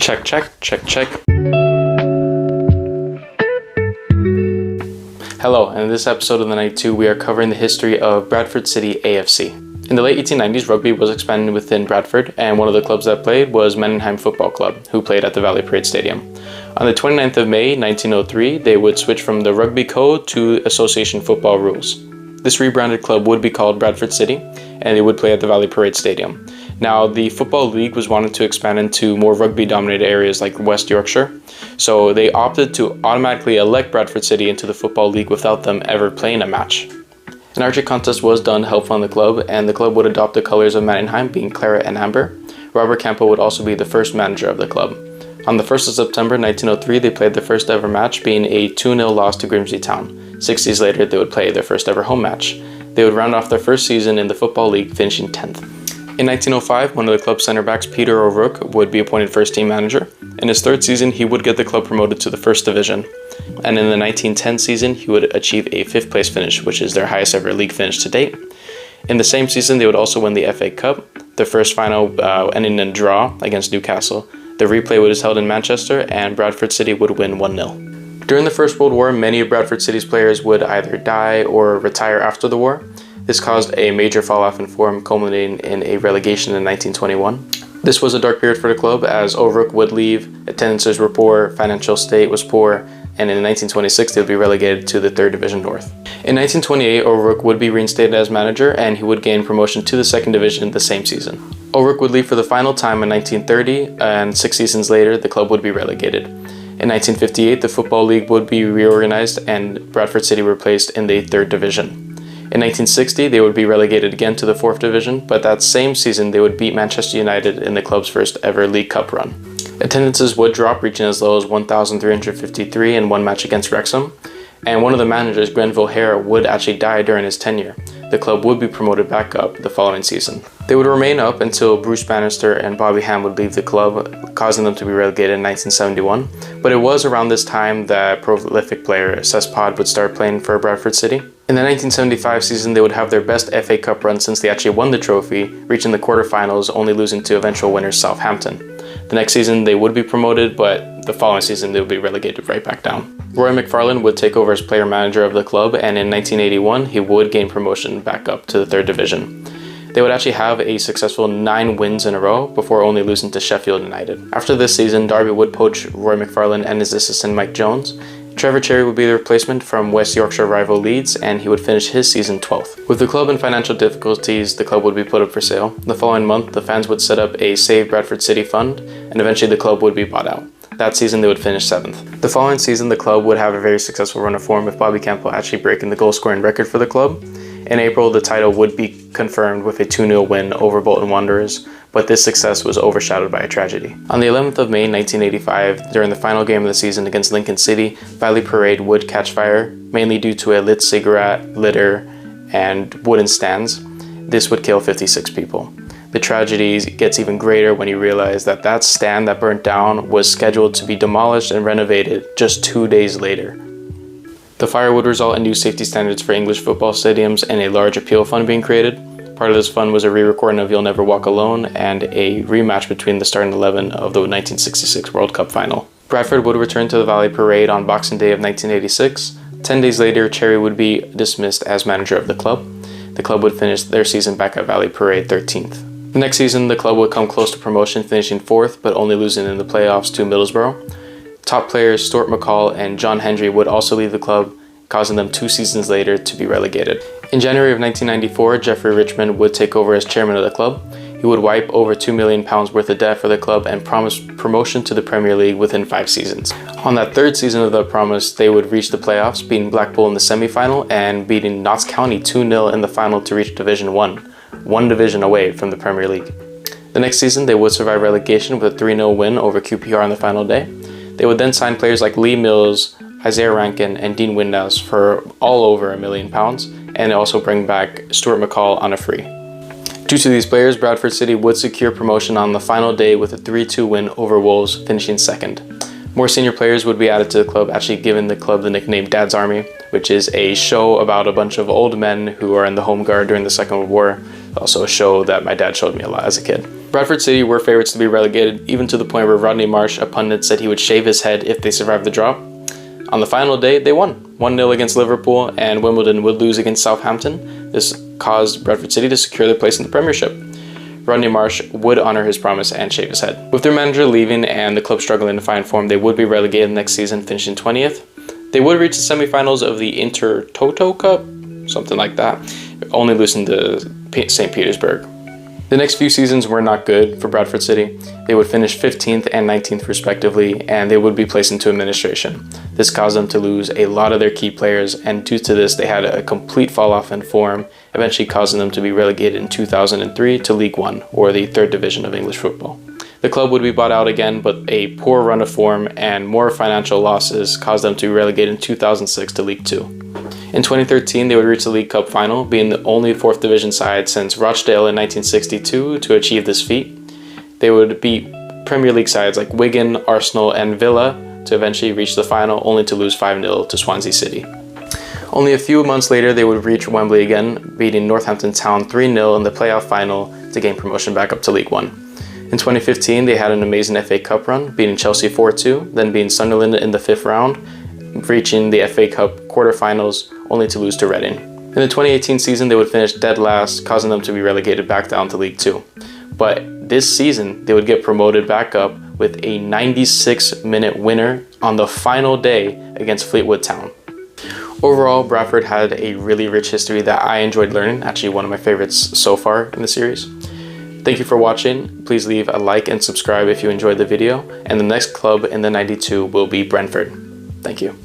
Check, check, check, check. Hello, and in this episode of the Night 2, we are covering the history of Bradford City AFC. In the late 1890s, rugby was expanded within Bradford, and one of the clubs that played was Mendenham Football Club, who played at the Valley Parade Stadium. On the 29th of May, 1903, they would switch from the Rugby Code to Association Football Rules. This rebranded club would be called Bradford City, and they would play at the Valley Parade Stadium. Now, the Football League was wanted to expand into more rugby-dominated areas like West Yorkshire, so they opted to automatically elect Bradford City into the Football League without them ever playing a match. An archery contest was done to help fund the club, and the club would adopt the colors of Mendenham, being claret and amber. Robert Campbell would also be the first manager of the club. On the 1st of September 1903, they played their first ever match, being a 2-0 loss to Grimsby Town. 6 days later, they would play their first ever home match. They would round off their first season in the Football League, finishing 10th. In 1905, one of the club's centre-backs, Peter O'Rourke, would be appointed first-team manager. In his third season, he would get the club promoted to the First Division. And in the 1910 season, he would achieve a 5th place finish, which is their highest ever league finish to date. In the same season, they would also win the FA Cup, their first final ending in a draw against Newcastle. The replay was held in Manchester, and Bradford City would win 1-0. During the First World War, many of Bradford City's players would either die or retire after the war. This caused a major fall-off in form, culminating in a relegation in 1921. This was a dark period for the club, as O'Rourke would leave, attendances were poor, financial state was poor, and in 1926 they would be relegated to the 3rd Division North. In 1928, O'Rourke would be reinstated as manager, and he would gain promotion to the 2nd Division the same season. O'Rourke would leave for the final time in 1930, and 6 seasons later, the club would be relegated. In 1958, the Football League would be reorganized, and Bradford City were placed in the 3rd Division. In 1960, they would be relegated again to the 4th Division, but that same season they would beat Manchester United in the club's first ever League Cup run. Attendances would drop, reaching as low as 1,353 in one match against Wrexham, and one of the managers, Grenville Hare, would actually die during his tenure. The club would be promoted back up the following season. They would remain up until Bruce Bannister and Bobby Ham would leave the club, causing them to be relegated in 1971, but it was around this time that prolific player Cesc Pod would start playing for Bradford City. In the 1975 season, they would have their best FA Cup run since they actually won the trophy, reaching the quarterfinals, only losing to eventual winners Southampton. The next season, they would be promoted, but the following season, they would be relegated right back down. Roy McFarlane would take over as player manager of the club, and in 1981, he would gain promotion back up to the 3rd Division. They would actually have a successful 9 wins in a row before only losing to Sheffield United. After this season, Derby would poach Roy McFarlane and his assistant Mike Jones. Trevor Cherry would be the replacement from West Yorkshire rival Leeds, and he would finish his season 12th. With the club in financial difficulties, the club would be put up for sale. The following month, the fans would set up a Save Bradford City fund, and eventually the club would be bought out. That season, they would finish 7th. The following season, the club would have a very successful run of form, with Bobby Campbell actually breaking the goal-scoring record for the club. In April, the title would be confirmed with a 2-0 win over Bolton Wanderers, but this success was overshadowed by a tragedy. On the 11th of May 1985, during the final game of the season against Lincoln City, Valley Parade would catch fire, mainly due to a lit cigarette litter and wooden stands. This would kill 56 people. The tragedy gets even greater when you realize that that stand that burnt down was scheduled to be demolished and renovated just 2 days later. The fire would result in new safety standards for English football stadiums and a large appeal fund being created. Part of this fund was a re-recording of You'll Never Walk Alone and a rematch between the starting 11 of the 1966 World Cup final. Bradford would return to the Valley Parade on Boxing Day of 1986. 10 days later, Cherry would be dismissed as manager of the club. The club would finish their season back at Valley Parade 13th. The next season, the club would come close to promotion, finishing 4th, but only losing in the playoffs to Middlesbrough. Top players Stuart McCall and John Hendry would also leave the club, causing them 2 seasons later to be relegated. In January of 1994, Jeffrey Richmond would take over as chairman of the club. He would wipe over £2 million worth of debt for the club and promise promotion to the Premier League within 5 seasons. On that 3rd season of the promise, they would reach the playoffs, beating Blackpool in the semi-final and beating Notts County 2-0 in the final to reach Division 1, 1 division away from the Premier League. The next season, they would survive relegation with a 3-0 win over QPR on the final day. They would then sign players like Lee Mills, Isaiah Rankin, and Dean Windass for all over £1 million, and also bring back Stuart McCall on a free. Due to these players, Bradford City would secure promotion on the final day with a 3-2 win over Wolves, finishing 2nd. More senior players would be added to the club, actually giving the club the nickname Dad's Army, which is a show about a bunch of old men who are in the Home Guard during the Second World War. Also a show that my dad showed me a lot as a kid. Bradford City were favourites to be relegated, even to the point where Rodney Marsh, a pundit, said he would shave his head if they survived the drop. On the final day, they won 1-0 against Liverpool, and Wimbledon would lose against Southampton. This caused Bradford City to secure their place in the Premiership. Rodney Marsh would honour his promise and shave his head. With their manager leaving and the club struggling to find form, they would be relegated next season, finishing 20th. They would reach the semi-finals of the Intertoto Cup, something like that, only losing to St. Petersburg. The next few seasons were not good for Bradford City. They would finish 15th and 19th respectively, and they would be placed into administration. This caused them to lose a lot of their key players, and due to this they had a complete fall off in form, eventually causing them to be relegated in 2003 to League One, or the third division of English football. The club would be bought out again, but a poor run of form and more financial losses caused them to be relegated in 2006 to League Two. In 2013, they would reach the League Cup final, being the only 4th division side since Rochdale in 1962 to achieve this feat. They would beat Premier League sides like Wigan, Arsenal, and Villa to eventually reach the final, only to lose 5-0 to Swansea City. Only a few months later, they would reach Wembley again, beating Northampton Town 3-0 in the playoff final to gain promotion back up to League One. In 2015, they had an amazing FA Cup run, beating Chelsea 4-2, then beating Sunderland in the 5th round, reaching the FA Cup quarterfinals, only to lose to Reading. In the 2018 season, they would finish dead last, causing them to be relegated back down to League Two. But this season, they would get promoted back up with a 96-minute winner on the final day against Fleetwood Town. Overall, Bradford had a really rich history that I enjoyed learning, actually one of my favorites so far in the series. Thank you for watching. Please leave a like and subscribe if you enjoyed the video, and the next club in the 92 will be Brentford. Thank you.